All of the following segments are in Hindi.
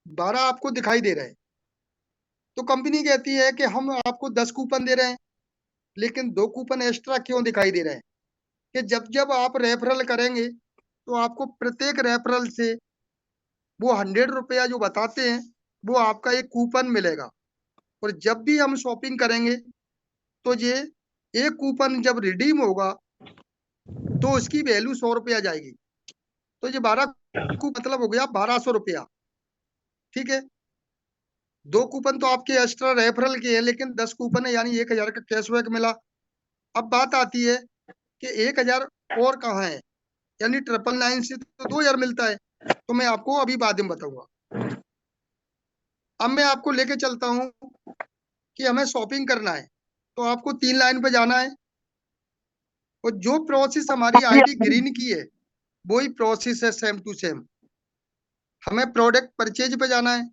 12 आपको दिखाई दे रहे हैं। तो कंपनी कहती है कि हम आपको 10 कूपन दे रहे हैं, लेकिन 2 कूपन एक्स्ट्रा क्यों दिखाई दे रहे हैं? कि जब जब आप रेफरल करेंगे तो आपको प्रत्येक रेफरल से वो 100 रुपया जो बताते हैं, वो आपका एक कूपन मिलेगा। और जब भी हम शॉपिंग करेंगे तो ये एक कूपन जब रिडीम होगा तो उसकी वैल्यू 100 रुपया जाएगी। तो ये 12 को मतलब हो गया 1200 रुपया। ठीक है, 2 कूपन तो आपके एक्स्ट्रा रेफरल के हैं, लेकिन 10 कूपन है, यानी 1000 का कैशबैक मिला। अब बात आती है कि 1000 और कहाँ है, यानी 999 से तो 2000 मिलता है। तो मैं आपको अभी बाद में बताऊंगा। अब मैं आपको लेके चलता हूँ कि हमें शॉपिंग करना है, तो आपको 3 लाइन पे जाना है। और जो प्रोसेस हमारी आईडी ग्रीन की है वही प्रोसेस है, सेम टू सेम। हमें प्रोडक्ट परचेज पे जाना है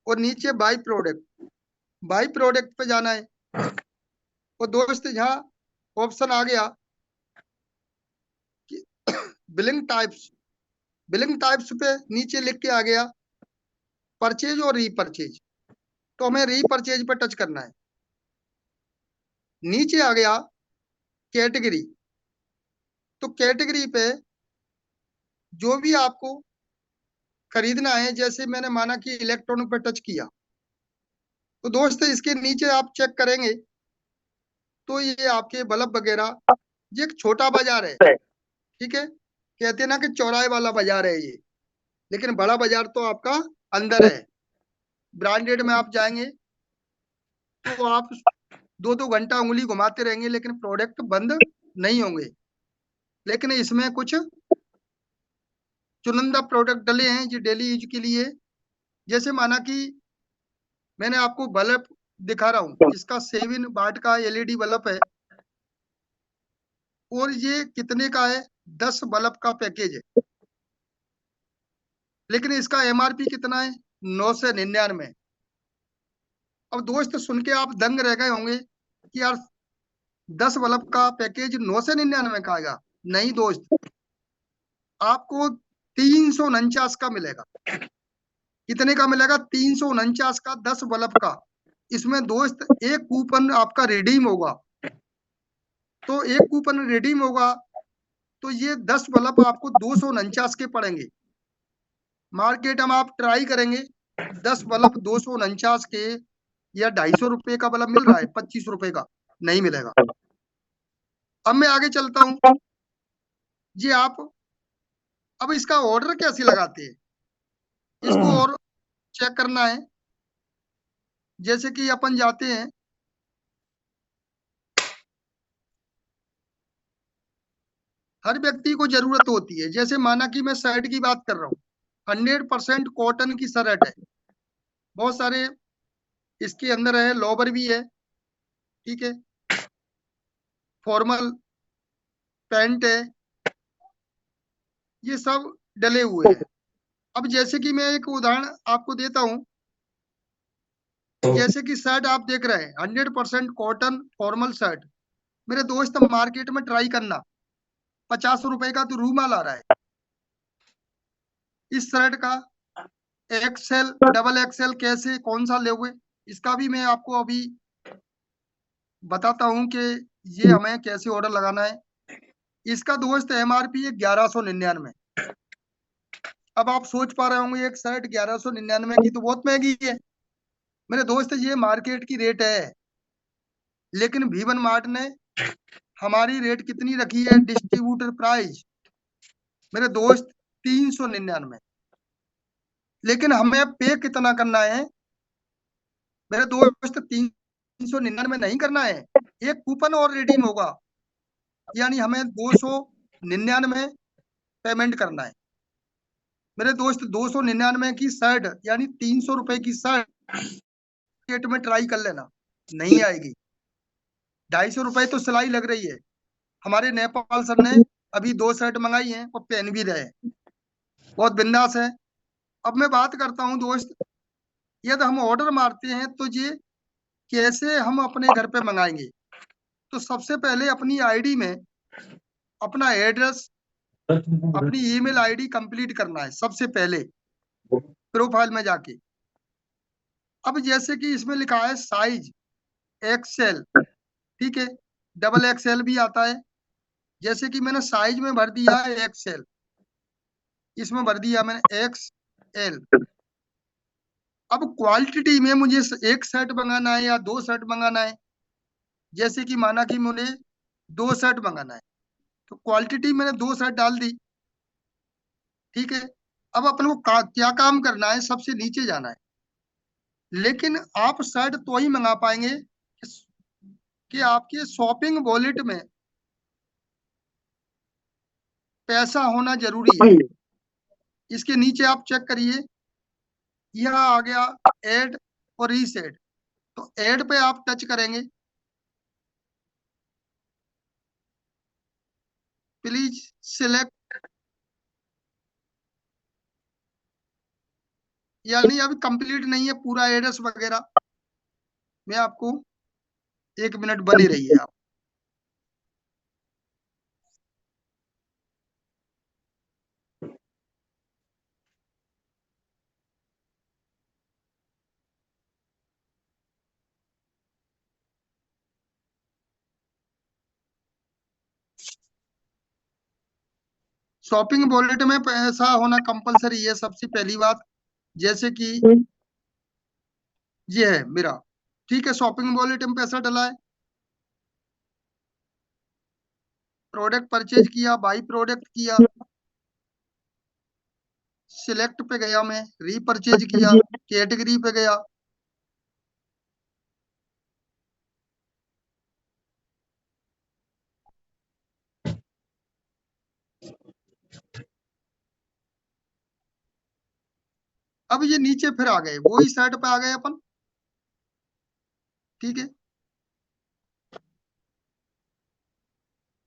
और नीचे बाई प्रोडक्ट पे जाना है। और दोस्त यहाँ ऑप्शन आ गया कि बिलिंग टाइप्स पे नीचे लिख के आ गया परचेज और रीपरचेज। तो हमें रीपरचेज पे टच करना है। नीचे आ गया कैटेगरी। तो कैटेगरी पे जो भी आपको खरीदना है, जैसे मैंने माना कि इलेक्ट्रॉनिक पे टच किया, तो दोस्त इसके नीचे आप चेक करेंगे तो ये आपके बल्ब वगैरह, ये एक छोटा बाजार है। ठीक है, कहते हैं ना कि चौराहे वाला बाजार है ये, लेकिन बड़ा बाजार तो आपका अंदर है। ब्रांडेड में आप जाएंगे तो आप 2-2 घंटा उंगली घुमाते रहेंगे, लेकिन प्रोडक्ट बंद नहीं होंगे। लेकिन इसमें कुछ चुनिंदा प्रोडक्ट डले हैं जो डेली यूज के लिए। जैसे माना कि मैंने आपको बल्ब दिखा रहा हूँ, इसका 7 वाट का एलईडी बल्ब है। और ये कितने का है? 10 बल्ब का पैकेज है, लेकिन इसका एमआरपी कितना है? 999। अब दोस्त सुन के आप दंग रह गए होंगे कि यार 10 बल्ब का पैकेज 999 का आएगा। नहीं दोस्त, आपको 349 का मिलेगा। कितने का मिलेगा? 349 का, 10 बल्ब का। इसमें दोस्त एक कूपन आपका रिडीम होगा। तो एक कूपन रिडीम होगा तो ये 10 बल्ब आपको 249 के पड़ेंगे। मार्केट में आप ट्राई करेंगे, 10 बल्ब 249 के या 250 रुपए का बल्ब मिल रहा है, 25 रुपए का नहीं मिलेगा। अब मैं आगे चलता हूँ जी। आप अब इसका ऑर्डर कैसे लगाते हैं, इसको और चेक करना है। जैसे कि अपन जाते हैं, हर व्यक्ति को जरूरत होती है। जैसे माना कि मैं शर्ट की बात कर रहा हूँ, 100% कॉटन की शर्ट है। बहुत सारे इसके अंदर है, लोवर भी है। ठीक है, फॉर्मल पैंट है, ये सब डले हुए हैं। अब जैसे कि मैं एक उदाहरण आपको देता हूँ। जैसे कि शर्ट आप देख रहे हैं, 100% कॉटन फॉर्मल शर्ट। मेरे दोस्त मार्केट में ट्राई करना, 50 रुपए का तो रूमाल आ रहा है। इस शर्ट का एक्सेल डबल एक्सेल कैसे कौन सा लोगे, इसका भी मैं आपको अभी बताता हूँ कि ये हमें कैसे ऑर्डर लगाना है। इसका दोस्त एमआरपी है 1199। अब आप सोच पा रहे होंगे एक शर्ट 1199 की तो बहुत महंगी है। मेरे दोस्त ये मार्केट की रेट है, लेकिन V1 मार्ट ने हमारी रेट कितनी रखी है, डिस्ट्रीब्यूटर प्राइस मेरे दोस्त 399। लेकिन हमें पे कितना करना है मेरे दोस्त? 399 नहीं करना है, एक कूपन और रिडीम होगा, यानी हमें 299 पेमेंट करना है। मेरे दोस्त 299 की शर्ट यानी 300 रुपए की शर्ट मार्केट में ट्राई कर लेना, नहीं आएगी। 250 रुपए तो सिलाई लग रही है। हमारे नेपाल सर ने अभी 2 शर्ट मंगाई हैं और पहन भी रहे हैं, बहुत बिंदास है। अब मैं बात करता हूँ दोस्त, यदि हम ऑर्डर मारते हैं तो ये कैसे हम अपने घर पे मंगाएंगे? तो सबसे पहले अपनी आईडी में अपना एड्रेस, अपनी ईमेल आईडी कंप्लीट करना है सबसे पहले। प्रोफाइल में जाके। अब जैसे कि इसमें लिखा है साइज एक्सेल, ठीक है, डबल एक्सेल भी आता है। जैसे कि मैंने साइज में भर दिया है एक्सेल, इसमें भर दिया मैंने एक्स एल। अब क्वांटिटी में मुझे एक शर्ट मंगाना है या दो शर्ट मंगाना है, जैसे कि माना कि मुझे दो शर्ट मंगाना है, तो क्वांटिटी मैंने दो शर्ट डाल दी, ठीक है। अब अपन को क्या काम करना है, सबसे नीचे जाना है। लेकिन आप शर्ट तो ही मंगा पाएंगे कि आपके शॉपिंग वॉलेट में पैसा होना जरूरी है। इसके नीचे आप चेक करिए, यह आ गया ऐड और रीसेट। तो ऐड पे आप टच करेंगे, प्लीज सिलेक्ट, यानी अभी कंप्लीट नहीं है पूरा एड्रेस वगैरह। मैं आपको 1 मिनट बने रहिए आप। शॉपिंग वॉलेट में पैसा होना कंपलसरी है, सबसे पहली बात। जैसे कि ये है मेरा, ठीक है, शॉपिंग वॉलेट में पैसा डला है, प्रोडक्ट परचेज किया, बाई प्रोडक्ट किया, सिलेक्ट पे गया, मैं रीपरचेज किया, कैटेगरी पे गया, अब ये नीचे फिर आ गए, वही साइड पे आ गए अपन, ठीक है।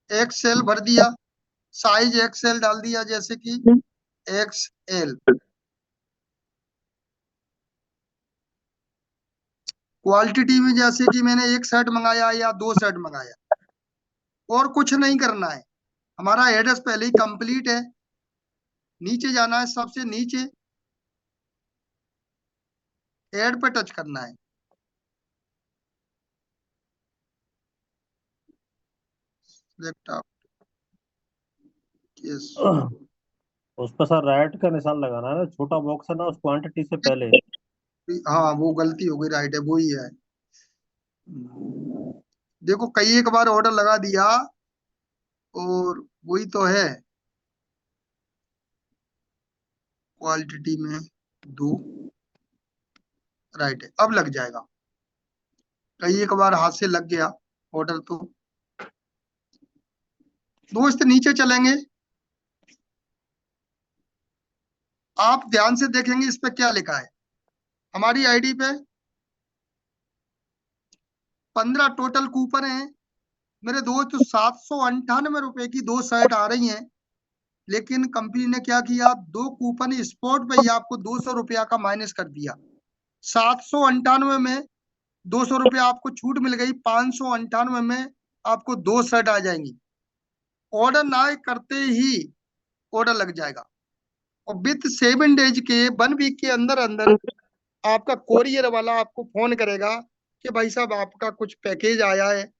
एक्सएल भर दिया, साइज एक्सएल डाल दिया, जैसे कि एक्सएल। क्वालिटी में जैसे कि मैंने एक शर्ट मंगाया या दो शर्ट मंगाया, और कुछ नहीं करना है, हमारा एड्रेस पहले ही कंप्लीट है। नीचे जाना है, सबसे नीचे ऐड पे टच करना है, सिलेक्ट आप, यस। उस पर सर राइट का निशान लगाना है ना, छोटा बॉक्स है ना, उस क्वांटिटी से पहले। हाँ वो गलती हो गई, राइट है, वो ही है। देखो कई एक बार ऑर्डर लगा दिया, और वही तो है। क्वालिटी में दो, राइट है, अब लग जाएगा। कई एक बार हाथ से लग गया ऑर्डर तो। दोस्त नीचे चलेंगे, आप ध्यान से देखेंगे इस पे क्या लिखा है। हमारी आईडी पे 15 टोटल कूपन है मेरे दोस्त। 798 रुपए की दो शर्ट आ रही हैं, लेकिन कंपनी ने क्या किया, दो कूपन स्पॉट पे ही आपको 200 रुपया का माइनस कर दिया। 798 में 200 रुपया आपको छूट मिल गई, 598 में आपको दो शर्ट आ जाएंगी। ऑर्डर ना करते ही ऑर्डर लग जाएगा, और विथ 7 डेज के 1 वीक के अंदर अंदर आपका कोरियर वाला आपको फोन करेगा कि भाई साहब आपका कुछ पैकेज आया है,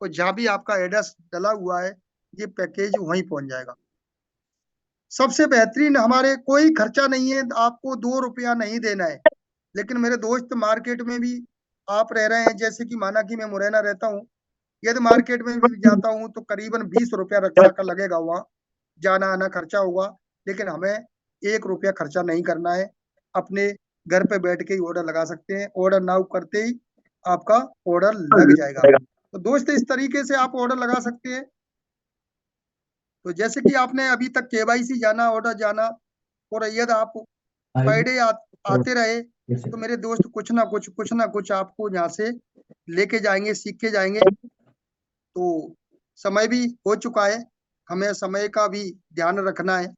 और जहाँ भी आपका एड्रेस डला हुआ है ये पैकेज वहीं पहुंच जाएगा। सबसे बेहतरीन, हमारे कोई खर्चा नहीं है, आपको 2 रुपया नहीं देना है। लेकिन मेरे दोस्त मार्केट में भी आप रह रहे हैं, जैसे कि माना कि मैं मुरैना रहता हूँ, यदि मार्केट में भी जाता हूँ तो करीबन 20 रुपया रक्षा का लगेगा, वहाँ जाना आना खर्चा होगा। लेकिन हमें 1 रुपया खर्चा नहीं करना है, अपने घर पे बैठ के ही ऑर्डर लगा सकते हैं। ऑर्डर नाउ करते ही आपका ऑर्डर लग जाएगा। तो दोस्त इस तरीके से आप ऑर्डर लगा सकते हैं। तो जैसे कि आपने अभी तक केवाईसी जाना, ऑर्डर जाना, और यदि आप पर डे आते रहे, तो मेरे दोस्त कुछ ना कुछ आपको यहाँ से लेके जाएंगे, सीख के जाएंगे। तो समय भी हो चुका है, हमें समय का भी ध्यान रखना है।